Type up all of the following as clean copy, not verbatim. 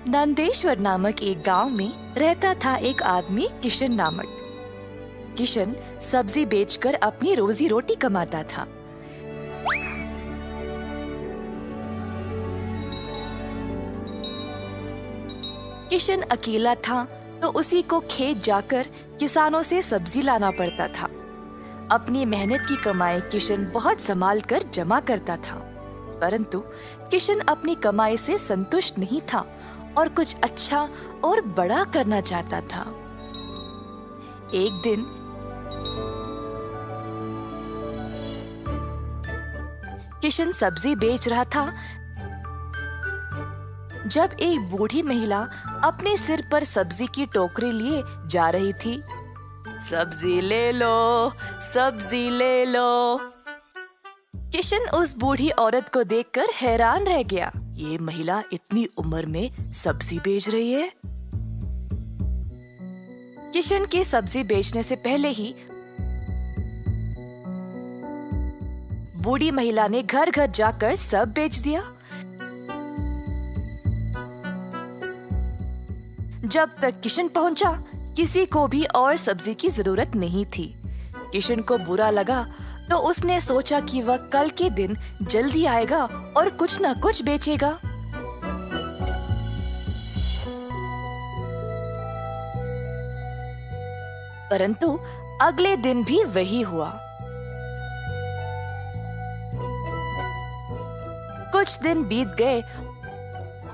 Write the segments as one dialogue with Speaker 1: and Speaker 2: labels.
Speaker 1: नंदेश्वर नामक एक गांव में रहता था एक आदमी किशन नामक। किशन सब्जी बेचकर अपनी रोजी रोटी कमाता था। किशन अकेला था तो उसी को खेत जाकर किसानों से सब्जी लाना पड़ता था। अपनी मेहनत की कमाई किशन बहुत संभाल कर जमा करता था, परंतु किशन अपनी कमाई से संतुष्ट नहीं था और कुछ अच्छा और बड़ा करना चाहता था। एक दिन किशन सब्जी बेच रहा था जब एक बूढ़ी महिला अपने सिर पर सब्जी की टोकरी लिए जा रही थी। सब्जी ले लो, सब्जी ले लो। किशन उस बूढ़ी औरत को देखकर हैरान रह गया। ये महिला इतनी उम्र में सब्जी बेच रही है। किशन के सब्जी बेचने से पहले ही बूढ़ी महिला ने घर घर जाकर सब बेच दिया। जब तक किशन पहुंचा, किसी को भी और सब्जी की जरूरत नहीं थी। किशन को बुरा लगा तो उसने सोचा कि वह कल के दिन जल्दी आएगा और कुछ न कुछ बेचेगा। परंतु अगले दिन भी वही हुआ। कुछ दिन बीत गए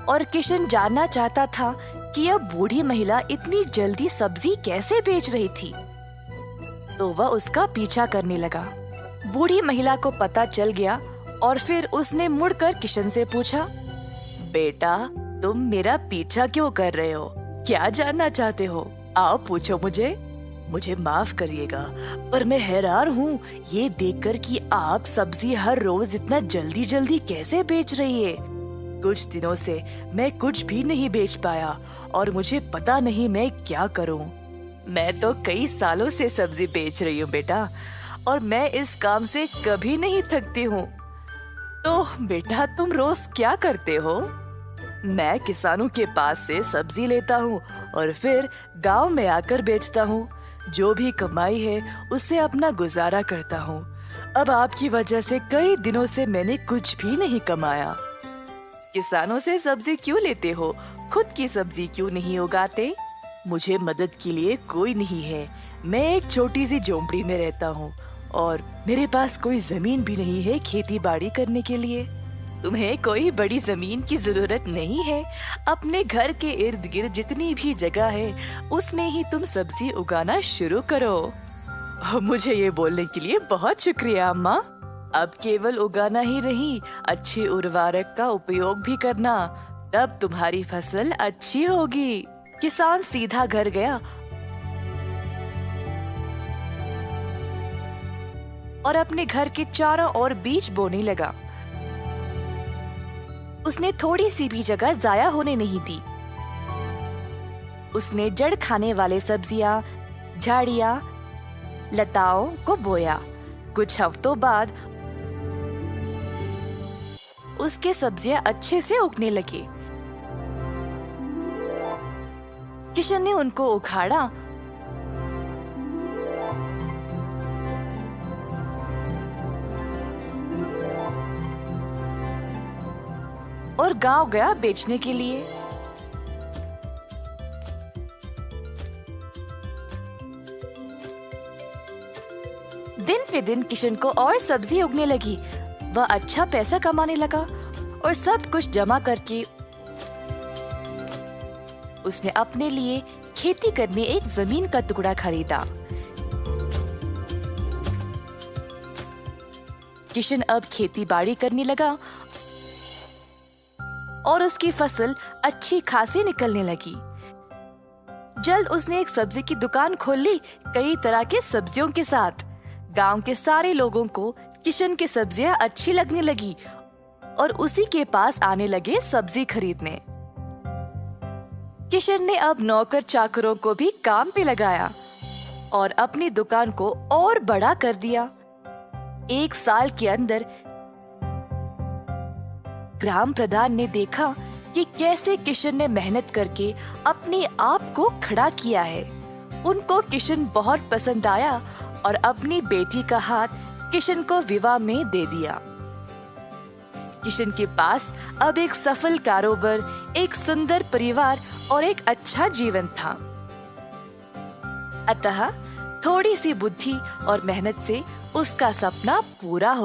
Speaker 1: और किशन जानना चाहता था कि यह बूढ़ी महिला इतनी जल्दी सब्जी कैसे बेच रही थी, तो वह उसका पीछा करने लगा। बूढ़ी महिला को पता चल गया और फिर उसने मुड़कर किशन से पूछा, बेटा, तुम मेरा पीछा क्यों कर रहे हो? क्या जानना चाहते हो? आओ पूछो मुझे। मुझे माफ करिएगा, पर मैं हैरान हूँ ये देखकर कि आप सब्जी हर रोज इतना जल्दी जल्दी कैसे बेच रही है। कुछ दिनों से मैं कुछ भी नहीं बेच पाया और मुझे पता नहीं मैं क्या करूँ। मैं तो कई सालों से सब्जी बेच रही हूँ बेटा, और मैं इस काम से कभी नहीं थकती हूँ। तो बेटा, तुम रोज क्या करते हो? मैं किसानों के पास से सब्जी लेता हूँ और फिर गांव में आकर बेचता हूँ। जो भी कमाई है उससे अपना गुजारा करता हूँ। अब आपकी वजह से कई दिनों से मैंने कुछ भी नहीं कमाया। किसानों से सब्जी क्यों लेते हो? खुद की सब्जी क्यों नहीं उगाते? मुझे मदद के लिए कोई नहीं है। मैं एक छोटी सी झोंपड़ी में रहता हूँ और मेरे पास कोई जमीन भी नहीं है खेती बाड़ी करने के लिए। तुम्हें कोई बड़ी जमीन की जरूरत नहीं है। अपने घर के इर्द गिर्द जितनी भी जगह है उसमें ही तुम सब्जी उगाना शुरू करो। मुझे ये बोलने के लिए बहुत शुक्रिया अम्मा। अब केवल उगाना ही नहीं, अच्छे उर्वरक का उपयोग भी करना, तब तुम्हारी फसल अच्छी होगी। किसान सीधा घर गया और अपने घर के चारों ओर बीज बोने लगा। उसने थोड़ी सी भी जगह जाया होने नहीं दी। उसने जड़ खाने वाले सब्जियां, झाड़ियां, लताओं को बोया। कुछ हफ्तों बाद उसके सब्जियां अच्छे से उगने लगे। किशन ने उनको उखाड़ा और गांव गया बेचने के लिए। दिन पे दिन किशन को और सब्जी उगने लगी। वह अच्छा पैसा कमाने लगा और सब कुछ जमा करके उसने अपने लिए खेती करने एक जमीन का टुकड़ा खरीदा। किशन अब खेती बाड़ी करने लगा और उसकी फसल अच्छी खासी निकलने लगी। जल्द उसने एक सब्जी की दुकान खोल ली, कई तरह के सब्जियों के साथ। गांव के सारे लोगों को किशन की सब्जियां अच्छी लगने लगी और उसी के पास आने लगे सब्जी खरीदने। किशन ने अब नौकर चाकरों को भी काम पे लगाया और अपनी दुकान को और बड़ा कर दिया। एक साल के अंदर ग्राम प्रधान ने देखा कि कैसे किशन ने मेहनत करके अपने आप को खड़ा किया है। उनको किशन बहुत पसंद आया और अपनी बेटी का हाथ किशन को विवाह में दे दिया। किशन के पास अब एक सफल कारोबार, एक सुंदर परिवार और एक अच्छा जीवन था। अतः थोड़ी सी बुद्धि और मेहनत से उसका सपना पूरा हो